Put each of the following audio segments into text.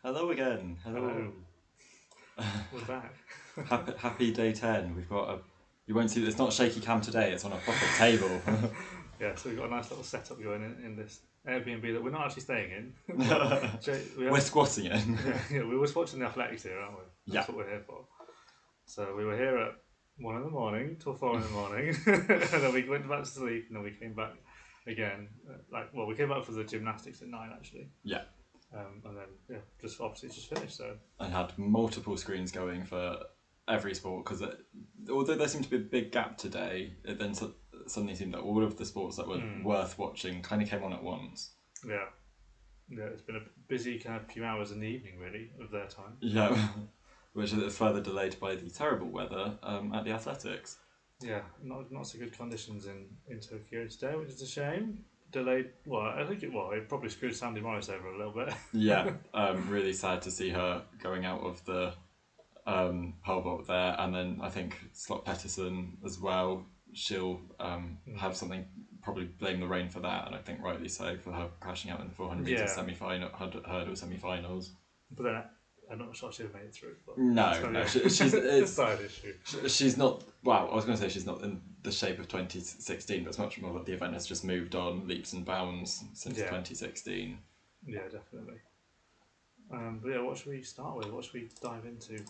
Hello again. Hello. We're back. Happy day 10. We've got a. You won't see. It's not shaky cam today. It's on a proper table. Yeah, so we've got a nice little setup going in this Airbnb that we're not actually staying in. We're squatting in. Yeah, we were watching the athletics here, aren't we? That's what we're here for. So we were here at 1 in the morning till 4 in the morning, and then we went back to sleep, and then we came back again. We came back for the gymnastics at 9 actually. Yeah. And then just obviously just finished. So I had multiple screens going for every sport because although there seemed to be a big gap today, it then suddenly seemed that all of the sports that were worth watching kind of came on at once. Yeah, it's been a busy kind of few hours in the evening really of their time. Yeah, which is further delayed by the terrible weather at the athletics. Yeah, not so good conditions in Tokyo today, which is a shame. Delayed. It probably screwed Sandy Morris over a little bit. Yeah, really sad to see her going out of the pole vault there, and then I think Scott Peterson as well. She'll have something, probably blame the rain for that, and I think rightly so for her crashing out in the 400 meter hurdle semi-finals. But then I'm not sure she'll have made it through. But no, she's a side issue. She's not. Well, I was going to say she's not in the shape of 2016, but it's much more that the event has just moved on leaps and bounds since 2016. Yeah, definitely. But yeah, what should we start with? What should we dive into?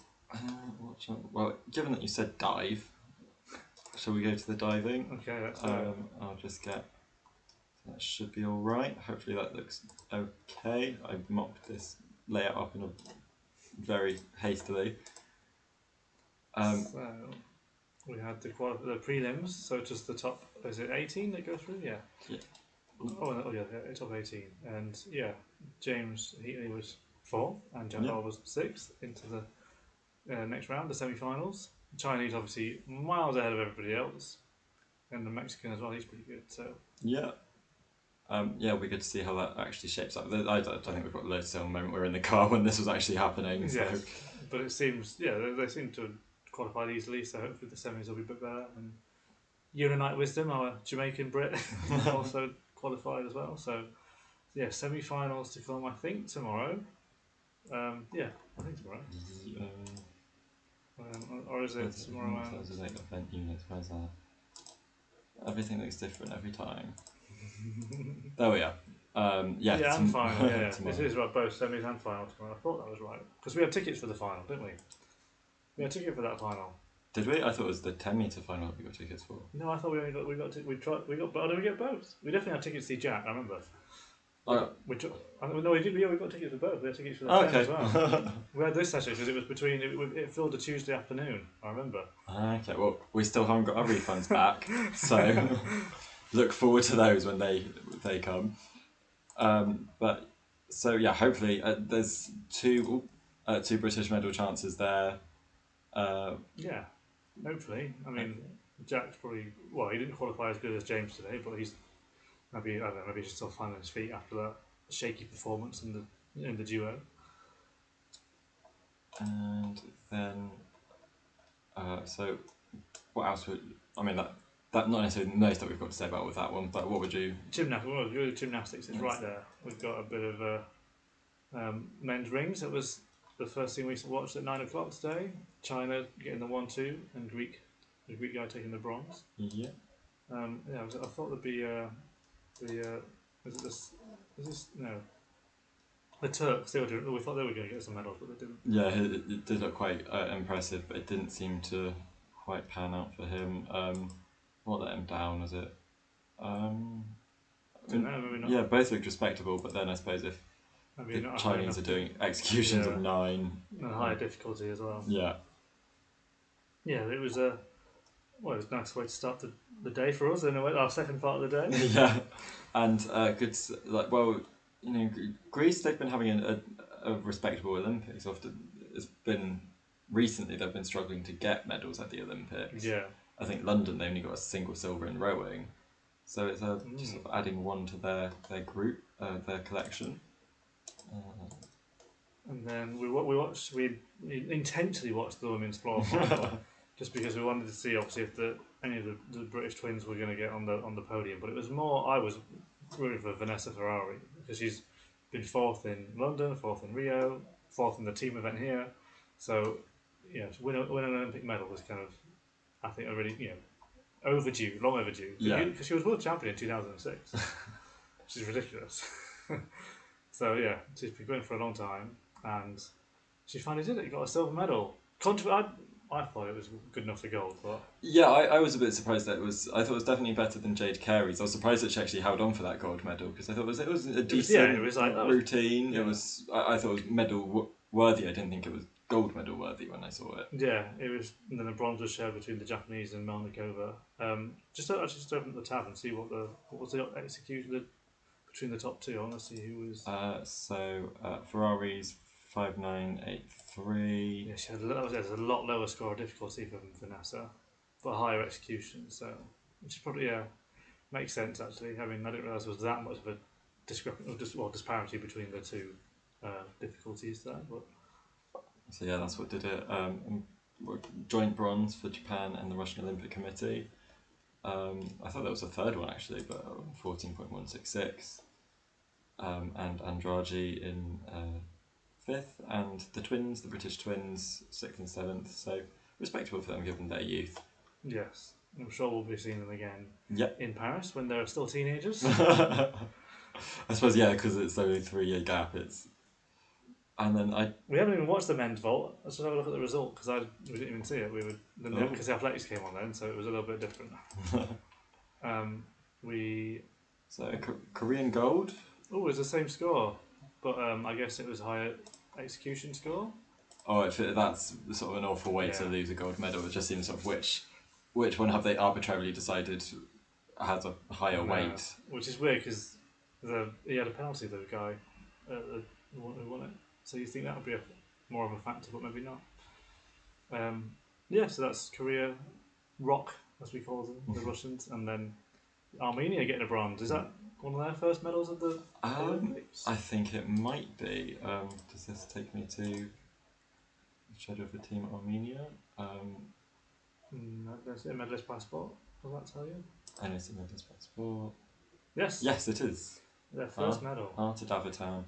Well, given that you said dive, shall we go to the diving? Okay, let's go. I'll just get. That should be all right. Hopefully that looks okay. I mocked this layout up in a very hastily. So we had the prelims. So just the top. Is it 18 that go through? Yeah. Yeah. Top 18, and James Heatley was 4th, and Jack Hall was 6th into the next round, the semi-finals. The Chinese obviously miles ahead of everybody else, and the Mexican as well. He's pretty good. So yeah. We get to see how that actually shapes up. I don't think we've got loads to say on the moment we were in the car when this was actually happening. So. Yes, but it seems, they seem to have qualified easily, so hopefully the semis will be a bit better. And Unite Wisdom, our Jamaican Brit, also qualified as well. So, semi-finals to film, I think, tomorrow. I think tomorrow. Or is it tomorrow? Event units, where's that? Everything looks different every time. There we are. And final. Yeah, this is about both semis and final tomorrow. I thought that was right because we had tickets for the final, didn't we? We had a ticket for that final. Did we? I thought it was the 10 metre final that we got tickets for. No, I thought we got. Did we get both? We definitely had tickets to see Jack. I remember. No, we did. We got tickets for both. We had tickets for the 10 as well. We had this session because it was between. It filled a Tuesday afternoon. I remember. Okay, well, we still haven't got our refunds back, so look forward to those when they come. Hopefully there's two British medal chances there. Hopefully. I mean, Jack's probably he didn't qualify as good as James today, but he's maybe he's still finding his feet after that shaky performance in the duo. And then, so what else would that not necessarily most that we've got to say about with that one, but what would you? Gymnastics is right there. We've got a bit of men's rings. It was the first thing we watched at 9 o'clock today. China getting the 1-2 and the Greek guy taking the bronze. Yeah. I thought there'd be the Turks. We thought they were going to get some medals, but they didn't. Yeah, it did look quite impressive, but it didn't seem to quite pan out for him. What let him down? Was it? Maybe not. Yeah, both looked respectable, but then I suppose if the Chinese are doing executions of 9, and higher difficulty as well. Yeah. Yeah, it was it was a nice way to start the day for us. In a way, our second part of the day. Yeah, and Greece, they've been having a respectable Olympics. Often it's been recently they've been struggling to get medals at the Olympics. Yeah. I think London they only got a single silver in rowing, so it's just sort of adding one to their group, their collection. And then we intensely watched the women's floor final, just because we wanted to see obviously if any of the British twins were going to get on the podium. But it was more I was rooting for Vanessa Ferrari because she's been 4th in London, 4th in Rio, fourth in the team event here. So, to win an Olympic medal was kind of, I think, a really, overdue, long overdue. Because she was world champion in 2006, which is ridiculous. So, yeah, she's been going for a long time, and she finally did it. She got a silver medal. I thought it was good enough for gold, but... Yeah, I was a bit surprised that it was... I thought it was definitely better than Jade Carey's. I was surprised that she actually held on for that gold medal, because I thought it was a decent routine. Yeah. I thought it was medal worthy. I didn't think it was gold medal worthy when I saw it. Yeah, it was. And then the bronze was shared between the Japanese and Melnikova. Just open the tab and see what was the execution between the top two. I want to see who was... Ferrari's 5983. Yeah, she had a lot lower score of difficulty than Vanessa, but a higher execution. So, which is probably makes sense actually. I mean, I didn't realise there was that much of a disparity between the two difficulties there. But so yeah, that's what did it. Joint bronze for Japan and the Russian Olympic Committee. I thought there was a third one actually, but 14.166. And Andrade in fifth, and the British twins, sixth and seventh. So respectable for them given their youth. Yes, I'm sure we'll be seeing them again. Yep. In Paris when they're still teenagers. I suppose because it's only a 3-year gap. We haven't even watched the men's vault. Let's just have a look at the result because we didn't even see it. Because the athletics came on then, so it was a little bit different. Korean gold. Oh, it was the same score, but I guess it was higher execution score. Oh, that's sort of an awful way to lose a gold medal. It just seems sort of which one have they arbitrarily decided has a higher weight? Which is weird because he had a penalty, the guy who won it. So you think that would be more of a factor, but maybe not. So that's Korea, Rock, as we call them, the Russians, and then Armenia getting a bronze. Is that one of their first medals of the Olympics? I think it might be. Does this take me to the shadow of the team Armenia? There's a medalist passport. Does that tell you? I know it's a medalist passport. Yes. Yes, it is. Their first medal. Art of Davatown.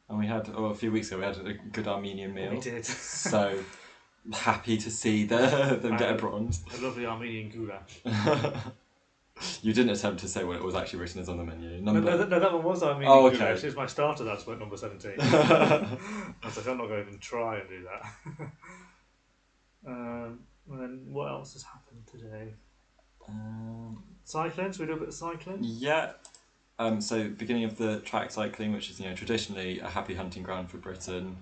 And we had, a few weeks ago, we had a good Armenian meal. We did. So happy to see them get a bronze. A lovely Armenian goulash. You didn't attempt to say what it was actually written as on the menu. No, that one was Armenian goulash. It was my starter, that's like number 17. I was like, I'm not going to even try and do that. And then what else has happened today? Cycling, should we do a bit of cycling? Yeah. So beginning of the track cycling, which is traditionally a happy hunting ground for Britain.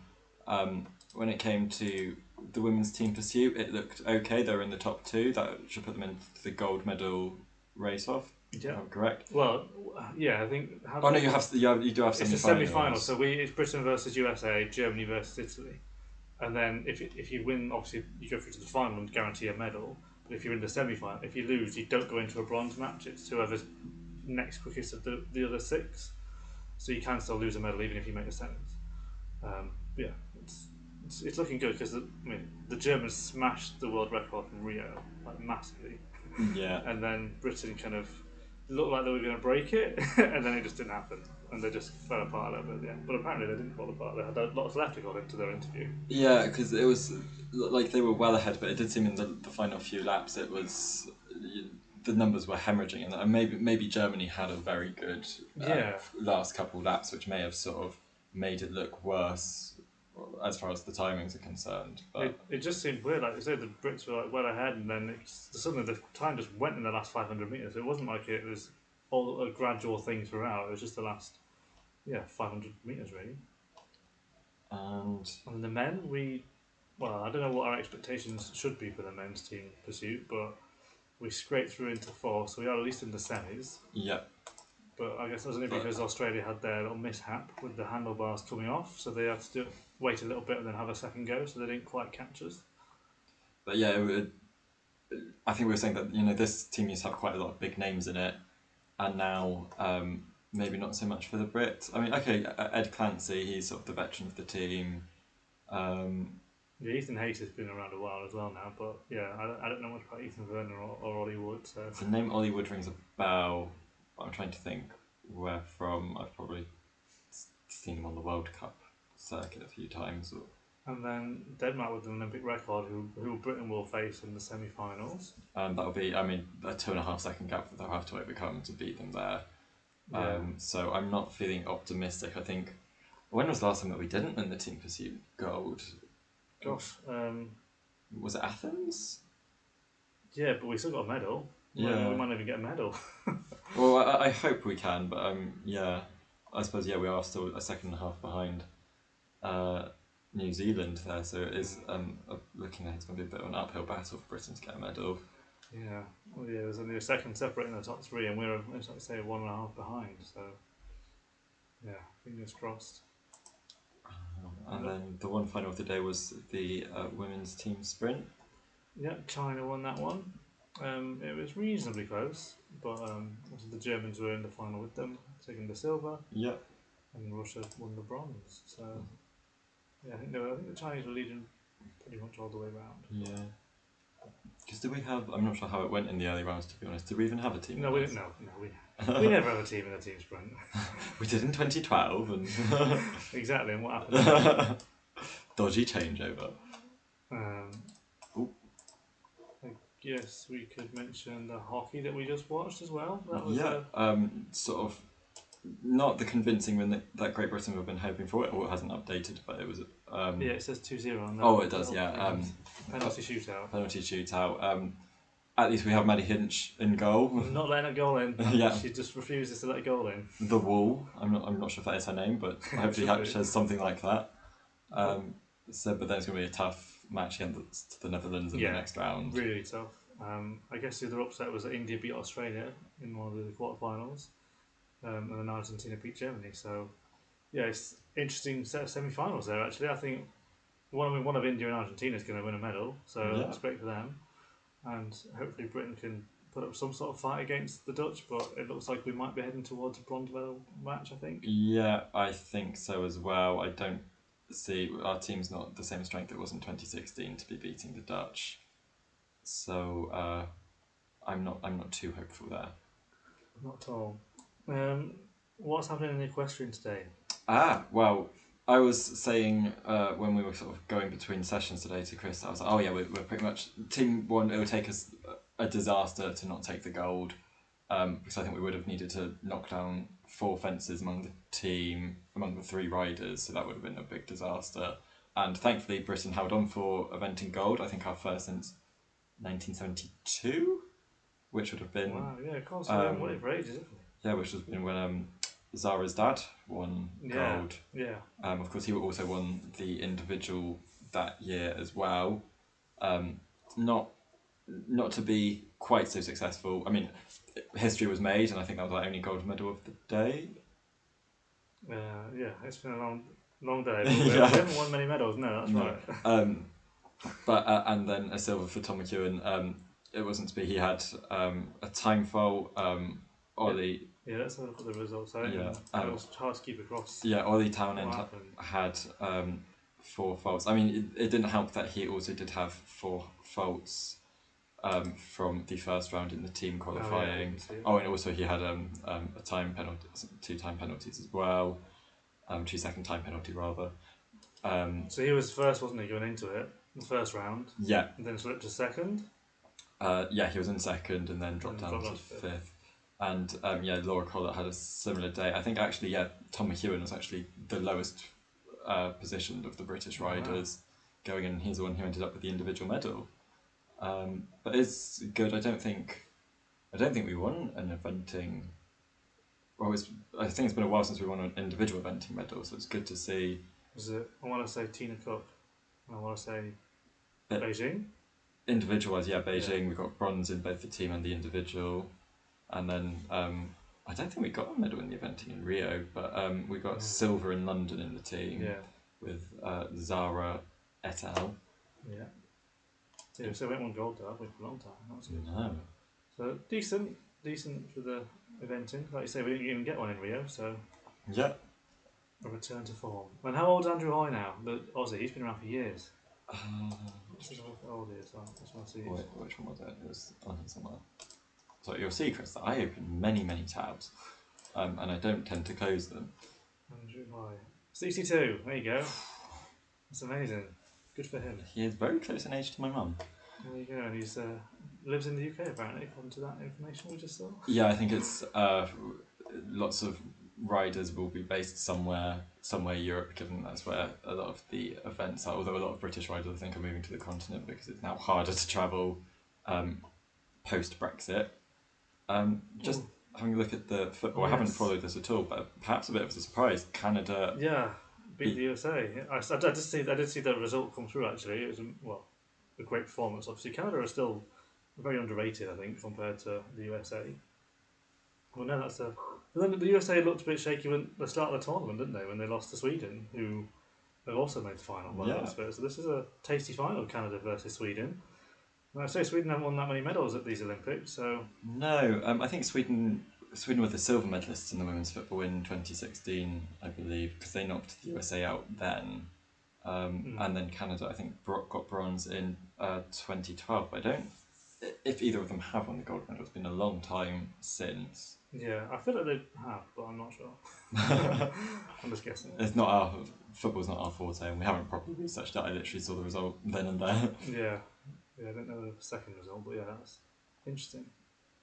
When it came to the women's team pursuit, it looked okay. They were in the top two. That should put them into the gold medal race off. Yeah, correct. Well, yeah, I think. You do have semi-finals. It's a semi-final. So it's Britain versus USA, Germany versus Italy, and then if you win, obviously you go through to the final and guarantee a medal. But if you're in the semi-final, if you lose, you don't go into a bronze match. It's whoever's next quickest of the other six, so you can still lose a medal even if you make the semis. It's looking good because the Germans smashed the world record from Rio massively. Yeah. And then Britain kind of looked like they were going to break it, and then it just didn't happen, and they just fell apart a little bit. Yeah, but apparently they didn't fall apart. They had lots left according to their interview. Yeah, because it was like they were well ahead, but it did seem in the final few laps it was. The numbers were hemorrhaging, and maybe Germany had a very good last couple laps, which may have sort of made it look worse as far as the timings are concerned. But it just seemed weird. Like you said, the Brits were well ahead, and then suddenly the time just went in the last 500 metres. It wasn't like it was all a gradual thing throughout. It was just the last 500 metres really. And the men, I don't know what our expectations should be for the men's team pursuit, but we scraped through into fourth, so we are at least in the semis. Yep. But I guess that's only because Australia had their little mishap with the handlebars coming off, so they had to wait a little bit and then have a second go, so they didn't quite catch us. But yeah, I think we were saying that this team used to have quite a lot of big names in it, and now maybe not so much for the Brits. I mean, okay, Ed Clancy, he's sort of the veteran of the team. Ethan Hayes has been around a while as well now, but I don't know much about Ethan Werner or Ollie Wood. So the name Ollie Wood rings a bell. I'm trying to think where from. I've probably seen him on the World Cup circuit a few times. And then Denmark with an Olympic record, who Britain will face in the semi-finals. That'll be, I mean, a 2.5 second gap that they'll have to overcome to beat them there. Yeah. So I'm not feeling optimistic. I think, when was the last time that we didn't win the team pursuit gold? Gosh. Was it Athens? Yeah, but we still got a medal. Yeah. We might not even get a medal. Well, I hope we can, but yeah, I suppose we are still a second and a half behind New Zealand there, so it is looking like it's going to be a bit of an uphill battle for Britain to get a medal. Yeah, well, yeah, there's only a second separating the top three, and we're, as I say, 1.5 behind. So, yeah, fingers crossed. And then the one final of the day was the women's team sprint. Yeah, China won that one. It was reasonably close, but also the Germans were in the final with them, taking the silver. Yeah. And Russia won the bronze. So, yeah, I think the Chinese were leading pretty much all the way around. Yeah. Because did we have? I'm not sure how it went in the early rounds. To be honest, did we even have a team? No, we never have a team in a team sprint. We did in 2012, and exactly. And what happened? Dodgy changeover. I guess we could mention the hockey that we just watched as well. That was sort of not the convincing win that Great Britain have been hoping for. It hasn't updated, but it was. Yeah, it says 2-0 on that. Oh, it does. Yeah. Penalty shootout. Penalty shootout. At least we have Maddie Hinch in goal. Not letting a goal in. Yeah. She just refuses to let a goal in. The Wall. I'm not sure if that is her name, but hopefully she has something like that. But then it's going to be a tough match against the Netherlands in the next round. Really tough. I guess the other upset was that India beat Australia in one of the quarterfinals, and then Argentina beat Germany. So, yeah, it's interesting set of semi-finals there. Actually, I think one of India and Argentina is going to win a medal, so that's great for them. And hopefully Britain can put up some sort of fight against the Dutch, but it looks like we might be heading towards a bronze medal match, I think. Yeah, I think so as well. I don't see our team's not the same strength it was in 2016 to be beating the Dutch. So I'm not too hopeful there. Not at all. What's happening in the equestrian today? Well, I was saying when we were sort of going between sessions today to Chris, I was like, oh yeah, we're pretty much team one. It would take us a disaster to not take the gold, because I think we would have needed to knock down 4 fences among the team, among the 3 riders, so that would have been a big disaster. And thankfully, Britain held on for eventing gold. I think our first since 1972, which would have been. Wow, yeah, of course, we haven't won it for ages, have we? Yeah, which has been when Zara's dad won gold. Yeah. Of course, he also won the individual that year as well. Not to be quite so successful. I mean, history was made, and I think that was our only gold medal of the day. Yeah, it's been a long day. But we haven't won many medals. No, that's right. But and then a silver for Tom McEwen. It wasn't to be. He had a time fault. Ollie. Yeah, let's have a look at the results. It was hard to keep across. Yeah, Ollie Townend had 4 faults. I mean, it didn't help that he also did have 4 faults from the first round in the team qualifying. And also he had a time penalty, 2 time penalties as well. 2 second time penalty rather. So he was first, wasn't he, going into it, the first round? Yeah. And then slipped to second? He was in second and then dropped down to 5th. And Laura Collett had a similar day. I think actually, Tom McEwen was actually the lowest positioned of the British riders going in. He's the one who ended up with the individual medal. But it's good. I don't think we won an eventing. Well, I think it's been a while since we won an individual eventing medal, so it's good to see. I want to say Tina Cook. I want to say Beijing. Individual-wise, Beijing. Yeah. We got bronze in both the team and the individual. And then I don't think we got a medal in the eventing in Rio, but we got silver in London in the team with Zara et al. Yeah, so we went 1 gold there for a long time. That was good. No. So decent for the eventing. Like you say, we didn't even get one in Rio, so a return to form. And how old's Andrew Hoy now? The Aussie, he's been around for years. How old he is? I just want to see. Which one was it? It was on here somewhere. So you'll see, Chris, that I open many tabs, and I don't tend to close them. Andrew Hoy. 62. There you go. That's amazing. Good for him. He is very close in age to my mum. There you go. And he's lives in the UK apparently, according to that information we just saw. Yeah, I think it's lots of riders will be based somewhere Europe, given that's where a lot of the events are. Although a lot of British riders, I think, are moving to the continent because it's now harder to travel post Brexit. Just having a look at the football, I haven't followed this at all, but perhaps a bit of a surprise. Canada, beat the USA. I did see the result come through. Actually, it was a great performance. Obviously, Canada are still very underrated, I think, compared to the USA. Well, no, that's a. But then the USA looked a bit shaky when the start of the tournament, didn't they? When they lost to Sweden, who have also made the final. So this is a tasty final, Canada versus Sweden. And I say Sweden haven't won that many medals at these Olympics, so. No, I think Sweden were the silver medalists in the women's football in 2016, I believe, because they knocked the USA out then. And then Canada, I think, got bronze in 2012. But I don't. If either of them have won the gold medal, it's been a long time since. Yeah, I feel like they have, but I'm not sure. I'm just guessing. Football's not our forte, and we haven't properly researched it. I literally saw the result then and there. Yeah, I don't know the second result, but yeah, that's interesting.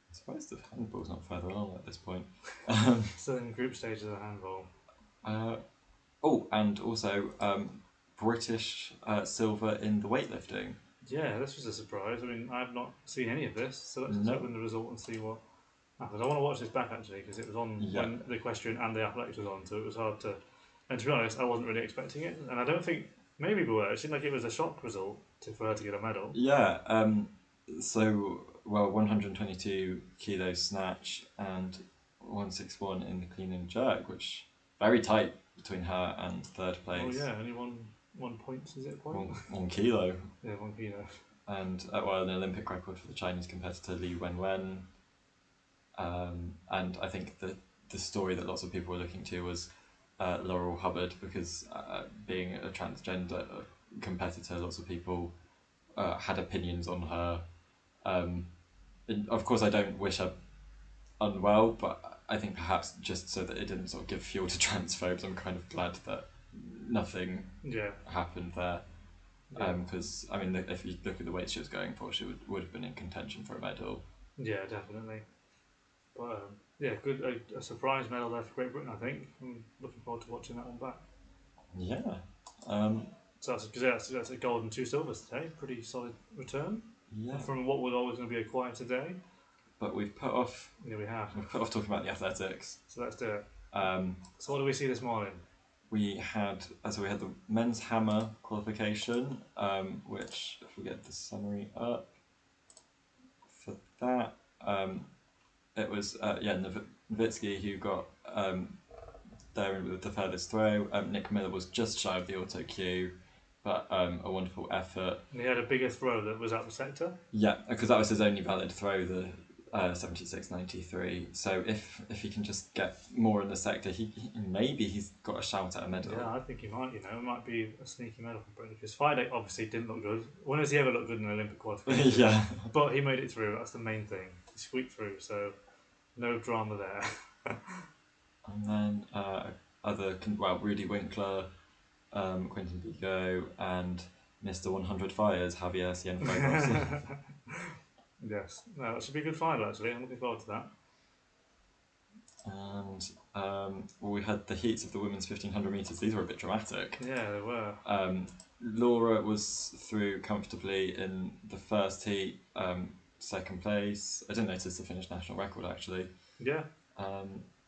I'm surprised the handball's not further along at this point. Still in the group stage of the handball. And also British silver in the weightlifting. Yeah, this was a surprise. I mean, I've not seen any of this, so let's open the result and see what happens. I want to watch this back actually because it was on when the equestrian and the athletics was on, so it was hard to. And to be honest, I wasn't really expecting it, and I don't think maybe we were. It seemed like it was a shock result for her to get a medal. Yeah. 122 kilo snatch and 161 in the clean and jerk, which very tight between her and third place. Oh yeah, only one point, is it a point? 1 kilo. Yeah, 1 kilo. And an Olympic record for the Chinese competitor Li Wenwen. And I think the story that lots of people were looking to was Laurel Hubbard, because being a transgender competitor, lots of people had opinions on her. And of course, I don't wish her unwell, but I think perhaps just so that it didn't sort of give fuel to transphobes, I'm kind of glad that nothing happened there. Because I mean, if you look at the weight she was going for, she would have been in contention for a medal. Yeah, definitely. But good a surprise medal there for Great Britain. I think I'm looking forward to watching that one back. Yeah. So that's a gold and 2 silvers today. Pretty solid return. Yeah. From what was always going to be a quieter day. But we've put off. Yeah, we have. We've put off talking about the athletics. So let's do it. So what do we see this morning? We had the men's hammer qualification, which, if we get the summary up for that, it was Nowitzki who got there with the furthest throw. Nick Miller was just shy of the auto cue, but a wonderful effort. And he had a bigger throw that was out the sector? Yeah, because that was his only valid throw, the 76.93. So if he can just get more in the sector, maybe he's got a shout at a medal. Yeah, I think he might. It might be a sneaky medal for Britain, because Friday obviously didn't look good. When has he ever looked good in an Olympic qualification? Yeah. But he made it through. That's the main thing. He squeaked through, so no drama there. And then Rudy Winkler, Quentin Pico, and Mr. 100 Fires, Javier Cienfuegos. Yes, no, that should be a good final actually. I'm looking forward to that. And we had the heats of the women's 1500 metres. These were a bit dramatic. Yeah, they were. Laura was through comfortably in the first heat, second place. I didn't notice the Finnish national record actually. Yeah.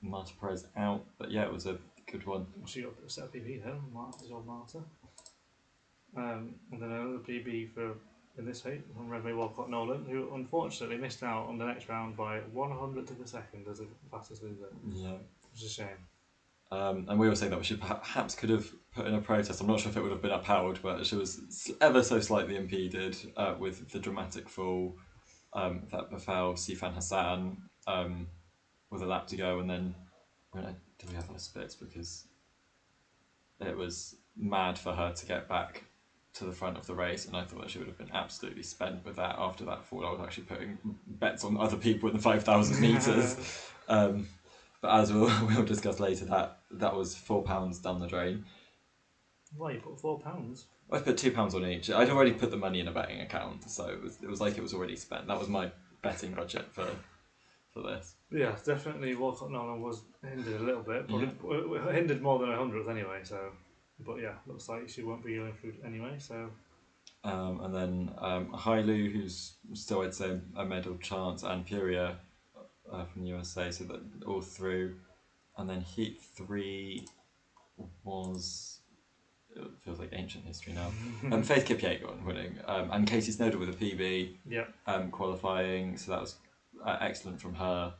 Marta Perez out, but yeah, it was a good one. She got a set of PB there, Marta. And then another PB in this heat from Redmay Walcott Nolan, who unfortunately missed out on the next round by 100th of a second as the fastest loser. Yeah. Which is a shame. And we were saying that she perhaps could have put in a protest. I'm not sure if it would have been upheld, but she was ever so slightly impeded with the dramatic fall that befell Sifan Hassan with a lap to go, and then do we have her splits, because it was mad for her to get back to the front of the race, and I thought that she would have been absolutely spent with that after that fall. I was actually putting bets on other people in the 5,000 metres. But as we'll discuss later, that was £4 down the drain. Why you put £4? I put £2 on each. I'd already put the money in a betting account, so it was like it was already spent. That was my betting budget for this. Yeah, definitely Walcott Nolan was hindered a little bit, probably hindered more than 100th anyway. So, but yeah, looks like she won't be going through anyway. So, and then Hailu, who's still I'd say a medal chance, and Puria from the USA, so that all through. And then Heat 3 was, it feels like ancient history now. Faith Kipyegon winning, and Katie Snowdon with a PB. Yeah. Qualifying, so that was excellent from her.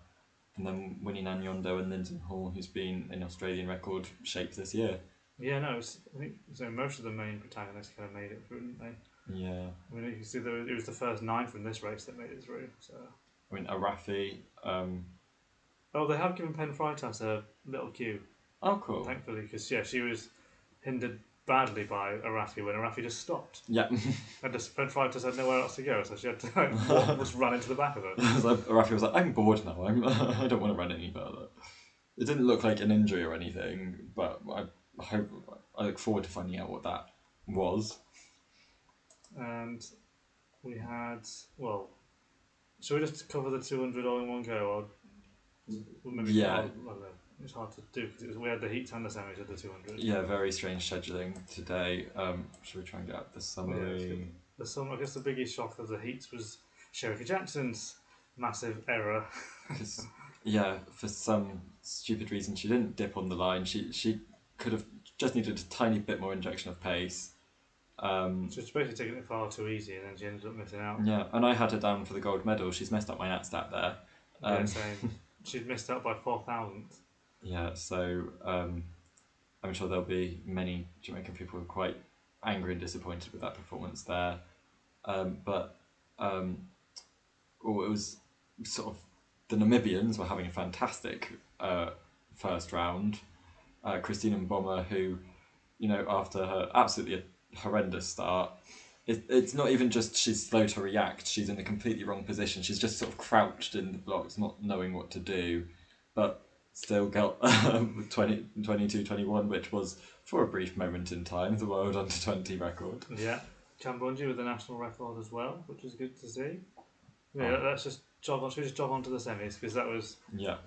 And then Winnie Nanyondo and Lyndon Hall, who's been in Australian record shape this year. Yeah, no, I think so. Most of the main protagonists kind of made it through, didn't they? Yeah. I mean, you can see it was the first 9 from this race that made it through. So. I mean, Arafi. Oh, they have given Pen Freitas a little cue. Oh, cool. Thankfully, because she was hindered badly by Arafi when Arafi just stopped. Yeah. And Pen Freitas had nowhere else to go, so she had to just run into the back of her. So Arafi was like, "I'm bored now. I don't want to run any further." It didn't look like an injury or anything, but I look forward to finding out what that was. And we had, well, shall we just cover the 200 all in one go? Or maybe Yeah. I don't know. It's hard to do because we had the heats and the semis of the 200. Yeah, very strange scheduling today. Should we try and get up the summary? I guess the biggest shock of the heats was Sherika Jackson's massive error. Yeah, for some stupid reason, she didn't dip on the line. She could have just needed a tiny bit more injection of pace. She was basically taking it far too easy, and then she ended up missing out. Yeah, and I had her down for the gold medal. She's messed up my ATStat there. Yeah, same. She'd missed out by 4,000th. Yeah, so I'm sure there'll be many Jamaican people who are quite angry and disappointed with that performance there. But it was sort of the Namibians were having a fantastic first round. Christina Mboma, who, after her absolutely horrendous start, it's not even just she's slow to react, she's in the completely wrong position. She's just sort of crouched in the blocks, not knowing what to do, but still got 22-21, which was, for a brief moment in time, the world under-20 record. Yeah, Kambunji with the national record as well, which was good to see. Yeah, let's just jog on. Should we just jog on to the semis, because that was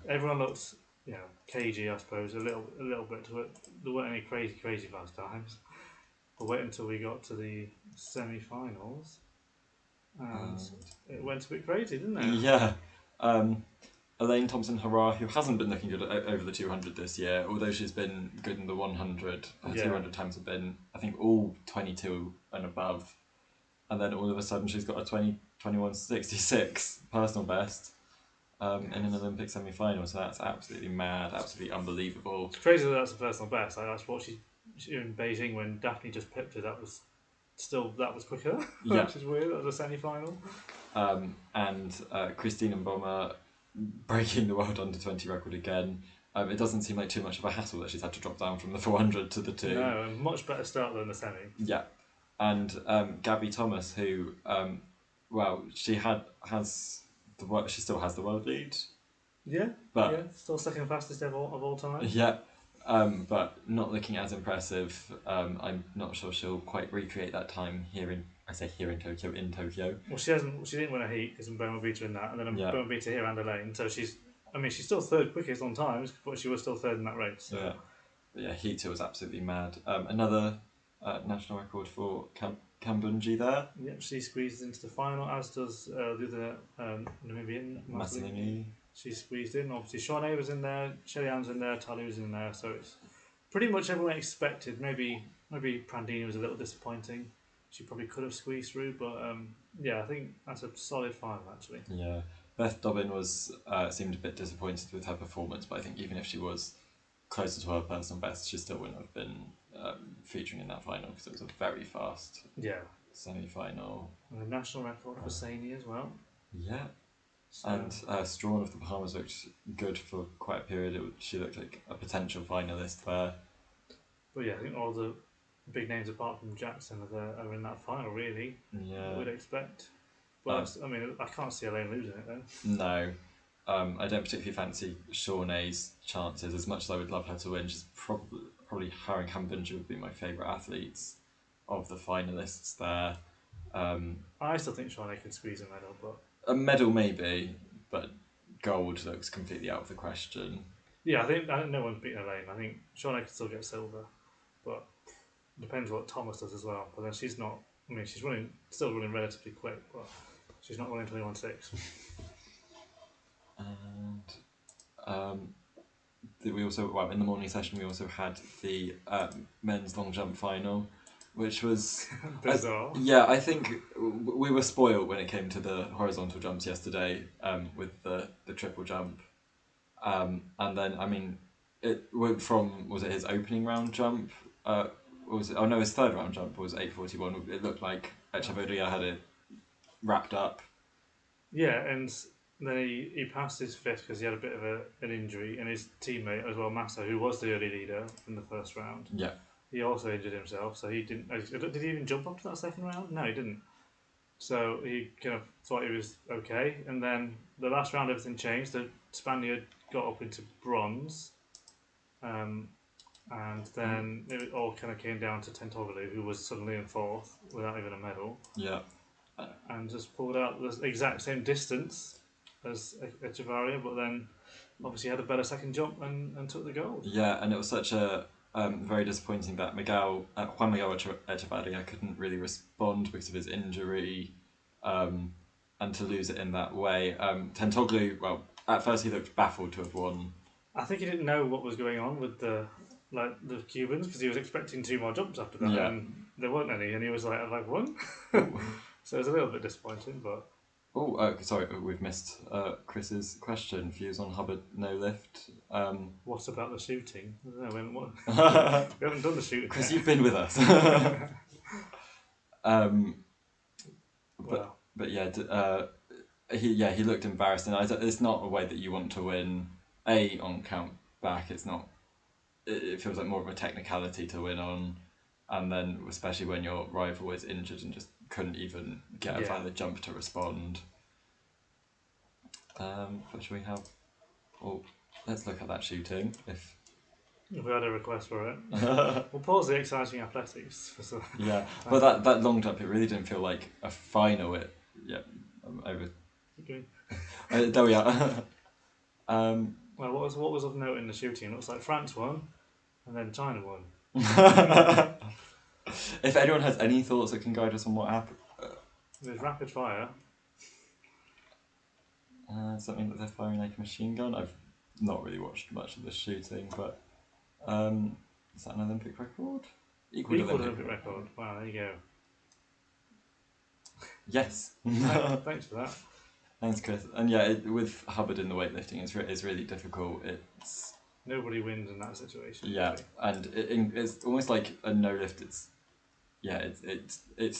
everyone looks cagey, I suppose, a little bit to it. There weren't any crazy fast times. But wait until we got to the semi-finals, and it went a bit crazy, didn't it? Yeah. Elaine Thompson, who hasn't been looking good over the 200 this year, although she's been good in the 100. Her 200 times have been, I think, all 22 and above. And then all of a sudden she's got a 21.66 personal best in an Olympic semi-final. So that's absolutely mad, absolutely unbelievable. It's crazy that that's a personal best. That's what she in Beijing when Daphne just pipped her. That was quicker. Yeah. Which is weird. That was a semi-final. And Christine Mboma breaking the world under-20 record again. It doesn't seem like too much of a hassle that she's had to drop down from the 400 to the 2. No, a much better start than the semi. Yeah. And Gabby Thomas, who, she she still has the world lead. Yeah, but still second fastest of all time. Yeah, but not looking as impressive. I'm not sure she'll quite recreate that time here in Tokyo. Well, she didn't win a heat because Mboma beat her in that, and then Mboma beat her here and Elaine. So she's still third quickest on times, but she was still third in that race. So. Yeah, but yeah, heat 2 was absolutely mad. Another national record for Kambunji there. Yep, she squeezed into the final, as does the other Namibian Masalingi. She squeezed in. Obviously, Shawnee was in there, Shelly Ann's in there, Tali was in there, so it's pretty much everyone expected. Maybe Prandini was a little disappointing. She probably could have squeezed through, but I think that's a solid final actually. Yeah, Beth Dobbin seemed a bit disappointed with her performance, but I think even if she was closer to her personal best, she still wouldn't have been featuring in that final because it was a very fast semi-final. And the national record for Saini as well. Yeah. So. And Strawn of the Bahamas looked good for quite a period. She looked like a potential finalist there. But yeah, I think all the big names apart from Jackson are in that final, really. Yeah. I would expect. But I can't see Elaine losing it then. No. I don't particularly fancy Shaunae's chances as much as I would love her to win. She's probably her and Cambridge would be my favourite athletes of the finalists there. I still think Shawnee can squeeze a medal, but a medal maybe, but gold looks completely out of the question. yeah, I think no one's beaten Elaine. I think Shawnee can still get silver, but depends what Thomas does as well. But then she's not. I mean, she's still running relatively quick, but she's not running 21.6. And we also, in the morning session, we also had the men's long jump final, which was bizarre. I think we were spoiled when it came to the horizontal jumps yesterday with the triple jump. And then, I mean, it went from, was it his opening round jump? His third round jump was 8:41. It looked like Echeverria had it wrapped up. Yeah, and then he passed his fifth because he had a bit of an injury, and his teammate as well, Massa, who was the early leader in the first round. Yeah. He also injured himself, so he didn't. Did he even jump up to that second round? No, he didn't. So he kind of thought he was okay, and then the last round everything changed. The Spaniard got up into bronze, and then it all kind of came down to Tentoglu, who was suddenly in fourth without even a medal. Yeah. And just pulled out the exact same distance as Echevarria, but then obviously had a better second jump and took the gold. Yeah, and it was such a very disappointing that Juan Miguel Echevarria couldn't really respond because of his injury, and to lose it in that way. Tentoglu, well, at first he looked baffled to have won. I think he didn't know what was going on with the Cubans, because he was expecting 2 more jumps after that, and there weren't any, and he was like, "Have I won?" So it was a little bit disappointing, but. Sorry, we've missed Chris's question. Views on Hubbard no lift. What about the shooting? I don't know, we haven't done the shooting. Chris, you've been with us. But yeah, he looked embarrassed, and it's not a way that you want to win. On count back, it's not. It feels like more of a technicality to win on, and then especially when your rival is injured and just couldn't even get a valid jump to respond. What should we have? Well, let's look at that shooting. If we had a request for it, we'll pause the exciting athletics for some. Yeah, but that long jump, it really didn't feel like a final. Over. Okay. There we are. Well, what was of note in the shooting? It looks like France won, and then China won. If anyone has any thoughts that can guide us on what happened, there's rapid fire. Something that they're firing like a machine gun. I've not really watched much of the shooting, but is that an Olympic record? Equal Olympic record. Wow, there you go. Yes. Thanks for that. Thanks, Chris. And yeah, with Hubbard in the weightlifting, it's really difficult. It's nobody wins in that situation. Yeah, really. And it's almost like a no lift. It's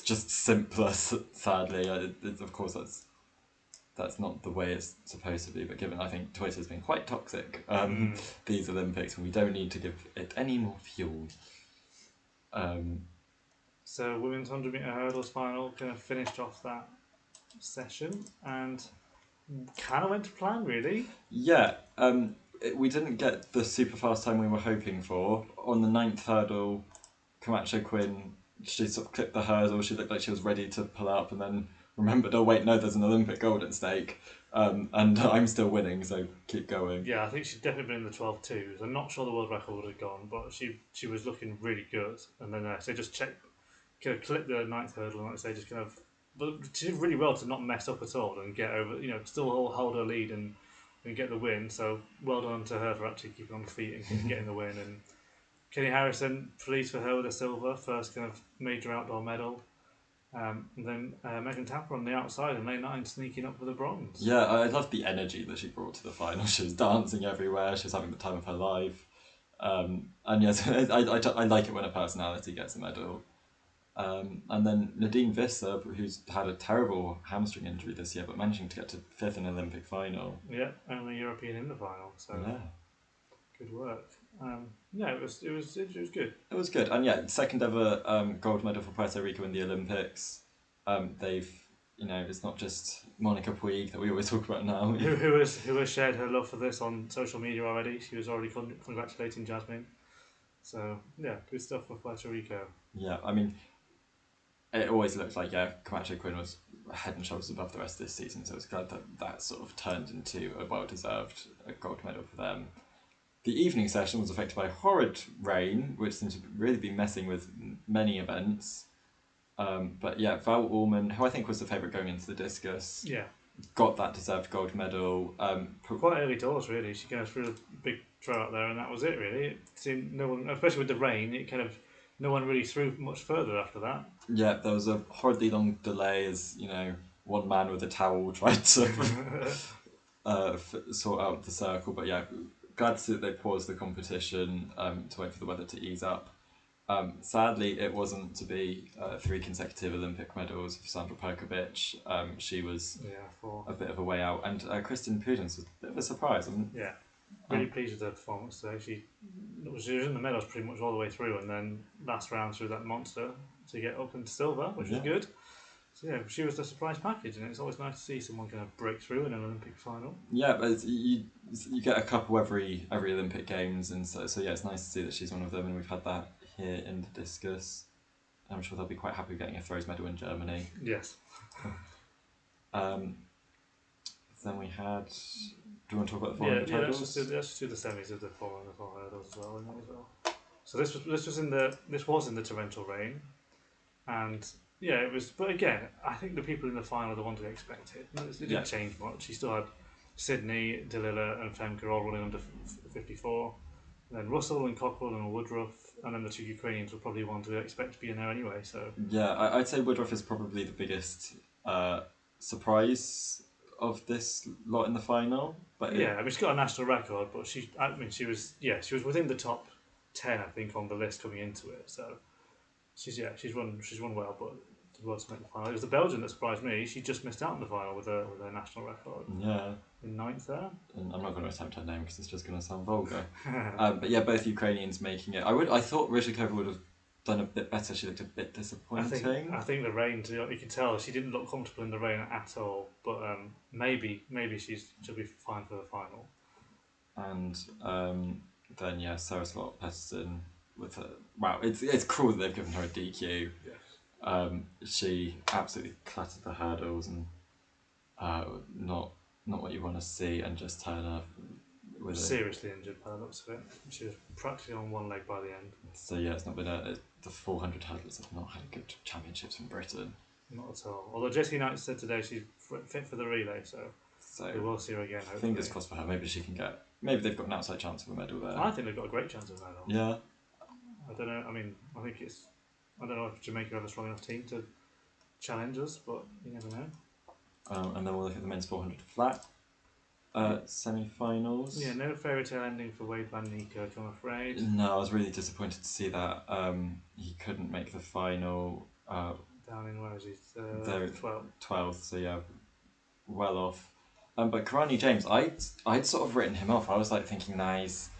just simpler. Sadly, of course that's not the way it's supposed to be. But given I think Twitter's been quite toxic these Olympics, and we don't need to give it any more fuel. So women's 100-meter hurdles final kind of finished off that session and kind of went to plan, really. Yeah, we didn't get the super fast time we were hoping for. On the 9th hurdle, Camacho Quinn, she sort of clipped the hurdle, she looked like she was ready to pull up, and then remembered, oh wait, no, there's an Olympic gold at stake, and I'm still winning, so keep going. Yeah, I think she'd definitely been in the 12.2s. I'm not sure the world record would have gone, but she was looking really good. And then so just kind of clipped the 9th hurdle, and like I say, just kind of. But she did really well to not mess up at all and get over, still hold her lead and get the win. So well done to her for actually keeping on her feet and getting the win. And Kenny Harrison, pleased for her with a silver, first kind of major outdoor medal. And then Megan Tapper on the outside in lane 9 sneaking up with a bronze. Yeah, I loved the energy that she brought to the final. She was dancing everywhere. She was having the time of her life. And yes, I like it when a personality gets a medal. And then Nadine Visser, who's had a terrible hamstring injury this year, but managing to get to 5th in Olympic final. Yeah, only European in the final. So yeah, good work. It was good. It was good, and yeah, second ever gold medal for Puerto Rico in the Olympics. They've, it's not just Monica Puig that we always talk about now. Who has shared her love for this on social media already. She was already congratulating Jasmine. So yeah, good stuff for Puerto Rico. Yeah, I mean, it always looked like Camacho Quinn was head and shoulders above the rest of this season. So it's glad that that sort of turned into a well-deserved gold medal for them. The evening session was affected by horrid rain, which seemed to really be messing with many events. But yeah, Val Orman, who I think was the favourite going into the discus, Yeah, got that deserved gold medal. quite early doors really. She kind of threw a big throw out there, and that was it really. It seemed no one, especially with the rain, it kind of no one really threw much further after that. Yeah, there was a horridly long delay as, one man with a towel tried to sort out the circle. But yeah, glad to see that they paused the competition to wait for the weather to ease up. Sadly, it wasn't to be 3 consecutive Olympic medals for Sandra Perkovic. She was a bit of a way out. And Kristen Prudence was a bit of a surprise. Yeah, really pleased with her performance today. She was in the medals pretty much all the way through, and then last round through that monster to get up into silver, which was good. So yeah, she was the surprise package, and it's always nice to see someone kind of break through in an Olympic final. Yeah, but you get a couple every Olympic Games, and so yeah, it's nice to see that she's one of them, and we've had that here in the discus. I'm sure they'll be quite happy getting a throws medal in Germany. Yes. Then we had. Do you want to talk about the 400 hurdles? Let's just do the semis of the 400 hurdles as well. So this was in the torrential rain, and yeah, it was. But again, I think the people in the final are the ones we expected. It didn't change much. You still had Sydney, Delila, and Femke all running under 54. And then Russell and Cockrell and Woodruff, and then the 2 Ukrainians were probably ones we expect to be in there anyway. So yeah, I'd say Woodruff is probably the biggest surprise of this lot in the final. But yeah, I mean, she's got a national record, but she was within the top 10, I think, on the list coming into it. So she's run well, but to make the final. It was the Belgian that surprised me. She just missed out on the final with her national record. Yeah. In 9th there. And I'm not going to attempt her name because it's just going to sound vulgar. But yeah, both Ukrainians making it. I thought Ryzhikova would have done a bit better. She looked a bit disappointing. I think the rain. You can tell she didn't look comfortable in the rain at all. But maybe she'll be fine for the final. And then yeah, Sarah Slot Peterson with her. Wow, it's cruel that they've given her a DQ. Yes. She absolutely clattered the hurdles and not what you want to see, and just Turner with seriously injured by the looks of it. She was practically on one leg by the end. So yeah, it's not been the 400 hurdles have not had good championships in Britain. Not at all. Although Jessie Knight said today she's fit for the relay, so we will see her again. Hopefully. Fingers crossed for her. Maybe she can get. Maybe they've got an outside chance of a medal there. I think they've got a great chance of a medal. Yeah. I don't know. I mean, I don't know if Jamaica have a strong enough team to challenge us, but you never know. And then we'll look at the men's 400 flat semi-finals. Yeah, no fairy tale ending for Wade Van Niekerk, I'm afraid. No, I was really disappointed to see that he couldn't make the final. Down in where is he? 12th. So yeah, well off. But Karani James, I'd sort of written him off. I was like thinking, he's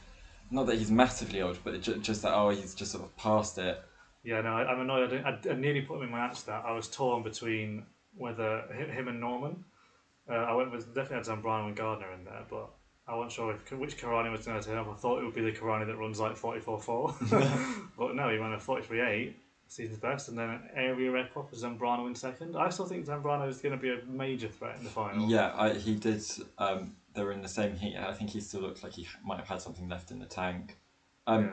not that he's massively old, but just that he's just sort of past it. Yeah, no, I'm annoyed. I nearly put him in my answer. That I was torn between whether him and Norman. I went with definitely had Zambrano and Gardner in there, but I wasn't sure which Karani was going to turn up. I thought it would be the Karani that runs like 44.4, but no, he ran a 43.8, season's best, and then area red pop with Zambrano in second. I still think Zambrano is going to be a major threat in the final. Yeah, he did. They were in the same heat. I think he still looked like he might have had something left in the tank.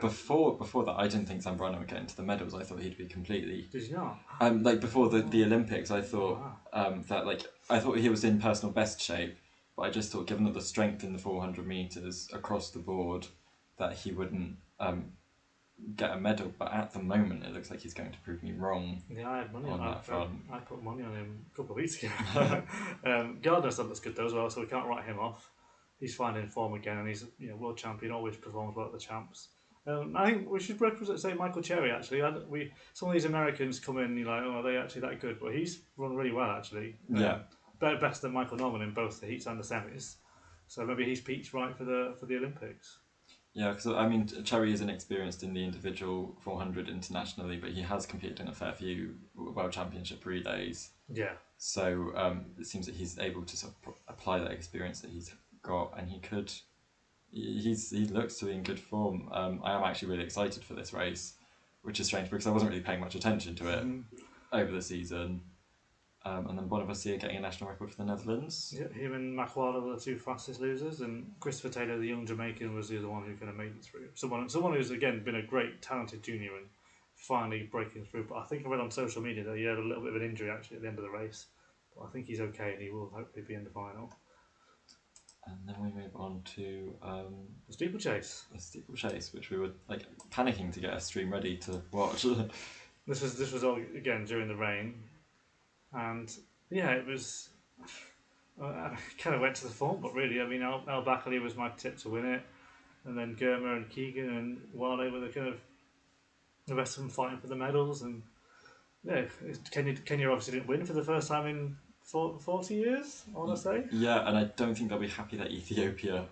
Before that, I didn't think Zambrano would get into the medals. I thought he'd be completely. Did you not? Before the Olympics, I thought that I thought he was in personal best shape, but I just thought, given that the strength in the 400 meters across the board, that he wouldn't get a medal. But at the moment, it looks like he's going to prove me wrong. Yeah, I had money on that front. I put money on him a couple of weeks ago. Gardner still looks good though as well, so we can't write him off. He's finding form again, and he's world champion. Always performs well at the champs. I think we should say Michael Cherry actually. Some of these Americans come in, you're like, are they actually that good? But he's run really well actually. Better than Michael Norman in both the heats and the semis. So maybe he's peaked right for the Olympics. Yeah, because I mean Cherry isn't experienced in the individual 400 internationally, but he has competed in a fair few World Championship relays. Yeah. So it seems that he's able to sort of apply that experience that he's got, and he could he looks to be in good form. I am actually really excited for this race, which is strange because I wasn't really paying much attention to it over the season. And then one of us here getting a national record for the Netherlands. Yeah, him and Makwala were the two fastest losers, and Christopher Taylor, the young Jamaican, was the other one who kind of made it through. Someone who's again been a great, talented junior and finally breaking through. But I think I read on social media that he had a little bit of an injury actually at the end of the race. But I think he's okay, and he will hopefully be in the final. And then we move on to The Steeplechase. The Steeplechase, which we were like panicking to get a stream ready to watch. This was all again during the rain, and yeah, it was. I kind of went to the form, but really, I mean, Al Bakley was my tip to win it, and then Germer and Keegan and Wale were the kind of the rest of them fighting for the medals, and yeah, Kenya obviously didn't win for the first time in 40 years, I want to say. Yeah, and I don't think they'll be happy that Ethiopia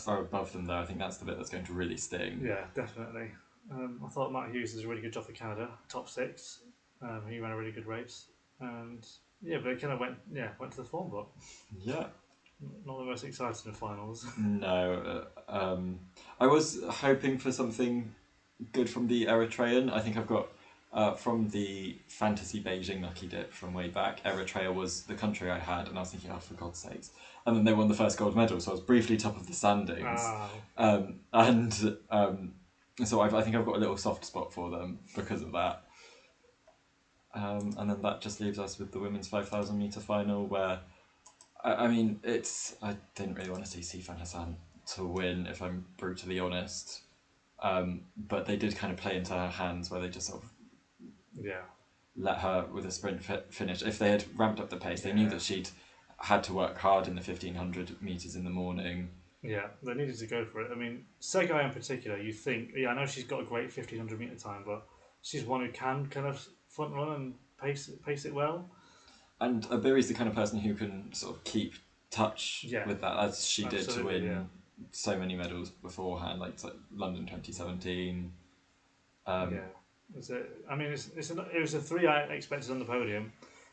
are above them there. I think that's the bit that's going to really sting. Yeah, definitely. I thought Matt Hughes did a really good job for Canada, top 6. He ran a really good race, and yeah, but it kind of went to the form, but yeah, not the most exciting of finals. No, I was hoping for something good from the Eritrean. I think I've got from the Fantasy Beijing Lucky Dip from way back. Eritrea was the country I had, and I was thinking, oh, for God's sakes! And then they won the first gold medal, so I was briefly top of the standings. So I think I've got a little soft spot for them because of that. And then that just leaves us with the women's 5,000 metre final, where I mean, I didn't really want to see Sifan Hassan to win, if I'm brutally honest. But they did kind of play into her hands, where they just sort of let her with a sprint finish. If they had ramped up the pace, they knew that she'd had to work hard in the 1,500 metres in the morning. Yeah, they needed to go for it. I mean, Segai in particular, you think, I know she's got a great 1,500 metre time, but she's one who can kind of front run and pace it well. And Abiri's the kind of person who can sort of keep touch with that, as she did to win so many medals beforehand, like London 2017. It was a 3 I expected on the podium,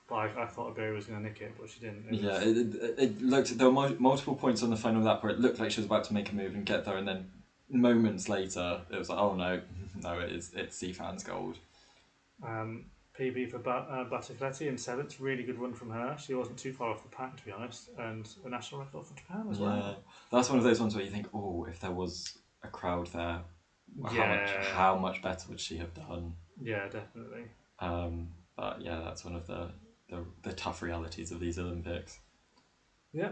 but I thought Abiri was going to nick it, but she didn't. It looked, there were multiple points on the final lap where it looked like she was about to make a move and get there, and then moments later it was like, oh no, it's Sifan's gold. PB for Batacletti in 7th, really good run from her. She wasn't too far off the pack, to be honest, and a national record for Japan as well. Yeah, that's one of those ones where you think, oh, if there was a crowd there, how much better would she have done? Yeah, definitely. But yeah, that's one of the tough realities of these Olympics. Yeah.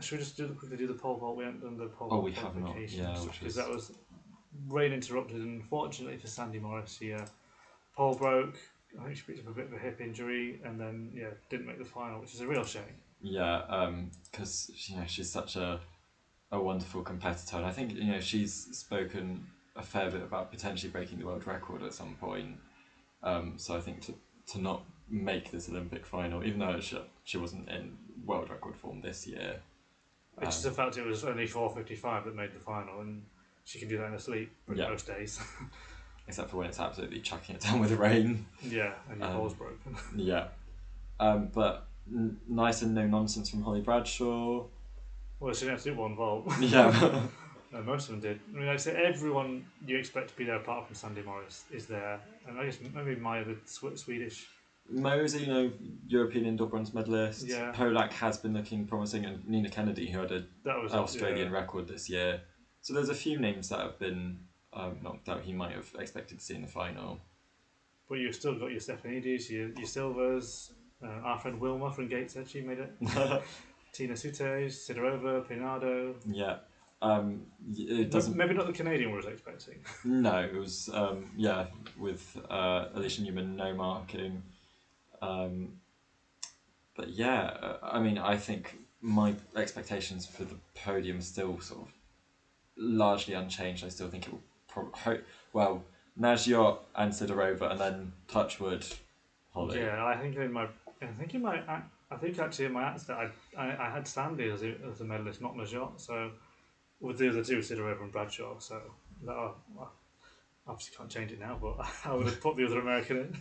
Should we just quickly do the pole vault? We haven't done the pole vault. We have not. Yeah, because that was rain interrupted, and unfortunately for Sandy Morris, pole broke. I think she picked up a bit of a hip injury, and then didn't make the final, which is a real shame. Yeah, because she's such a wonderful competitor, and I think she's spoken a fair bit about potentially breaking the world record at some point. So I think to not make this Olympic final, even though she wasn't in world record form this year. It's just the fact it was only 4:55 that made the final, and she can do that in her sleep most days. Except for when it's absolutely chucking it down with the rain. Yeah, and your pole's broken. Yeah. But nice and no nonsense from Holly Bradshaw. Well, she didn't have to do one vault. Yeah. No, most of them did. I mean, like I say, everyone you expect to be there apart from Sandy Morris is there. And I guess maybe Maya, the Swedish. Mo's European indoor bronze medalist. Yeah. Polak has been looking promising, and Nina Kennedy, who had an Australian record this year. So there's a few names that have been not that he might have expected to see in the final. But you've still got your Stefanidis, your Silvers, our friend Wilma from Gateshead, she made it. Tina Sutes, Sidorova, Pinado. Yeah. It doesn't. Maybe not the Canadian we was expecting. No, it was with Alicia Newman no marking. But yeah, I mean, I think my expectations for the podium are still sort of largely unchanged. I still think it will Najyot and Sidorova, and then Touchwood, Holly. Yeah, I think actually in my answer I had Sandy as a medalist, not Najyot. So with the other two, Sidorova and Bradshaw. So that obviously can't change it now, but I would have put the other American in.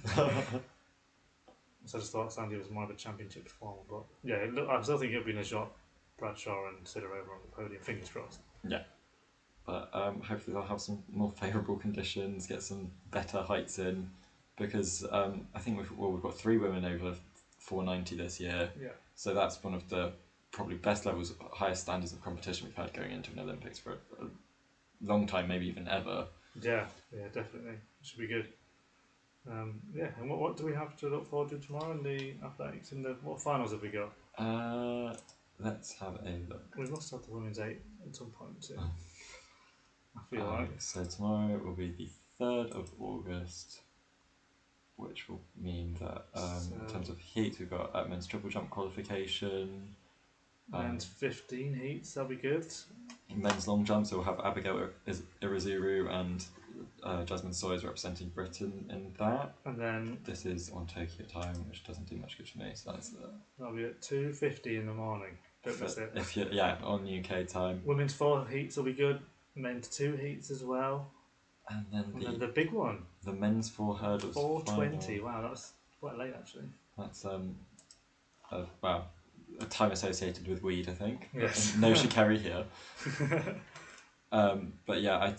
So I just thought Sandy was more of a championship performer. But yeah, I still think it would be Najyot Bradshaw and Sidorova on the podium. Fingers crossed. Yeah. But hopefully they'll have some more favourable conditions, get some better heights in, because I think we've got 3 women over 490 this year. Yeah. So that's one of the probably best levels, highest standards of competition we've had going into an Olympics for a long time, maybe even ever. Yeah, definitely. It should be good. And what do we have to look forward to tomorrow in the athletics? What finals have we got? Let's have a look. We must have the women's 8 at some point too. I feel like. So tomorrow will be the 3rd of August, which will mean that in terms of heats, we've got men's triple jump qualification. Men's 15 heats, that'll be good. Men's long jump, so we'll have Abigail Irizuru and Jasmine Sawyers representing Britain in that. And then this is on Tokyo time, which doesn't do much good for me. So that'll be at 2:50 in the morning. Don't miss it. On UK time. Women's 4 heats will be good. Men's 2 heats as well. And then the big one. The men's 4 hurdles. 4:20. Wow, that's quite late actually. That's a time associated with weed, I think. Yes. No shikari here. But yeah,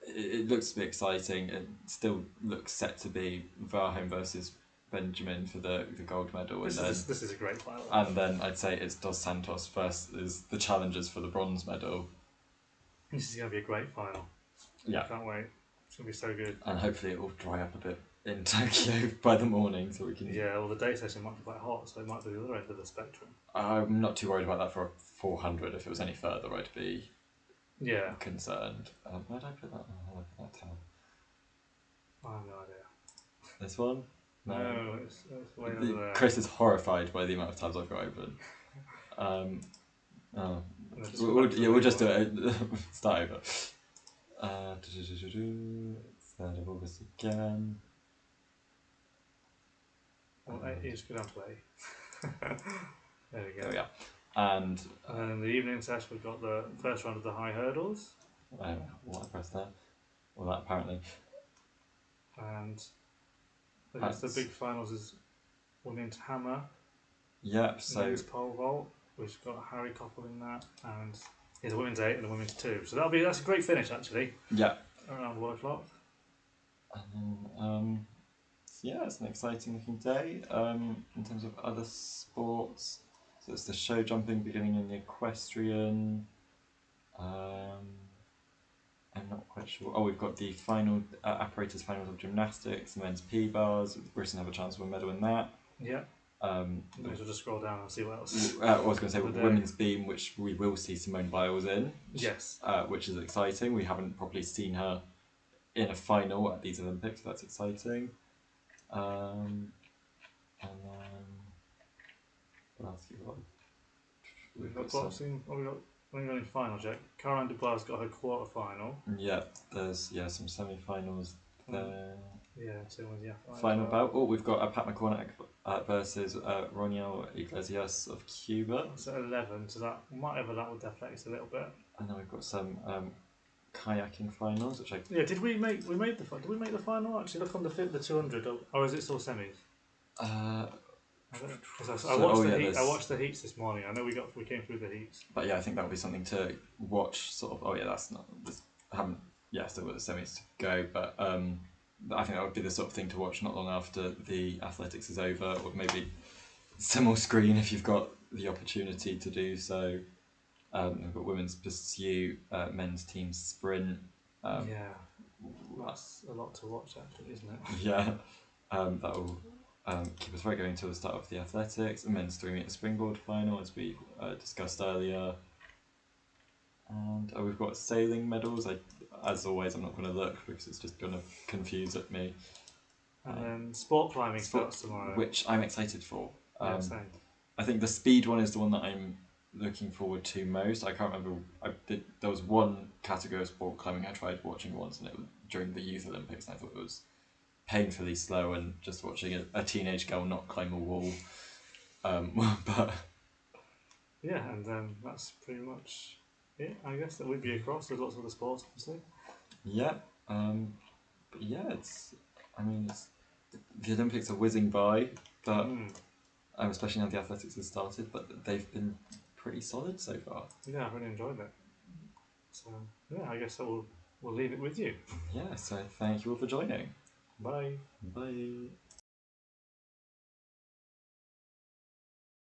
it looks a bit exciting. It still looks set to be Varheim versus Benjamin for the gold medal. This is a great final. And then I'd say it's Dos Santos versus the challengers for the bronze medal. This is going to be a great final. Yeah. Can't wait. It's going to be so good. And hopefully it will dry up a bit in Tokyo by the morning so we can... Yeah, well the day session might be quite hot, so it might be the other end of the spectrum. I'm not too worried about that for a 400. If it was any further, I'd be concerned. Where did I put that? Oh, I put that tab. I have no idea. This one? No, it's way over there. Chris is horrified by the amount of tabs I've got open. We'll just do it. Start over. 3rd of August again. Well, you just go down to A. There we go. There we go. And in the evening session, we've got the first round of the high hurdles. What I pressed there? Well, that apparently. And I guess the big finals is women's hammer. Yep. So men's pole vault. We've got Harry Coppell in that, and the women's 8 and the women's 2. So that's a great finish actually. Yeah. Around 1 o'clock. And then it's an exciting looking day. In terms of other sports, so it's the show jumping beginning in the equestrian. I'm not quite sure. Oh, we've got the final apparatus finals of gymnastics, the men's P bars. Britain have a chance for a medal in that. Yeah. Maybe we'll just scroll down and see what else. I was going to say women's beam, which we will see Simone Biles in. Yes. Which is exciting. We haven't probably seen her in a final at these Olympics, so that's exciting. And then what else have we got? We've got boxing. We've got any finals yet. Caroline Dubois got her quarter final. Yeah, there's some semi-finals there. Yeah, so final bout. Oh, we've got Pat McCornack versus Roniel Iglesias of Cuba. It's at 11, so that will deflect a little bit. And then we've got some kayaking finals, which did we make the final? Actually, look on the 200, or is it still semis? I watched the heats this morning. I know we came through the heats. But yeah, I think that would be something to watch. Sort of. Oh yeah, that's not. Still got the semis to go, but I think that would be the sort of thing to watch not long after the athletics is over, or maybe simul screen if you've got the opportunity to do so. We've got women's pursuit, men's team sprint. That's a lot to watch, actually, isn't it? Yeah, that will keep us right going until the start of the athletics. The men's 3-metre springboard final, as we discussed earlier. And we've got sailing medals. As always, I'm not going to look because it's just going to confuse me. And then sport climbing starts tomorrow, which I'm excited for. Same. I think the speed one is the one that I'm looking forward to most. I can't remember. There was one category of sport climbing I tried watching once, and it was during the Youth Olympics, and I thought it was painfully slow, and just watching a teenage girl not climb a wall. But yeah, and that's pretty much it. I guess that would be across. There's lots of other sports, obviously. Yeah, but yeah, the Olympics are whizzing by, but especially now the athletics has started. But they've been pretty solid so far. Yeah, I really enjoyed it. So yeah, I guess we'll leave it with you. Yeah, so thank you all for joining. Bye. Bye.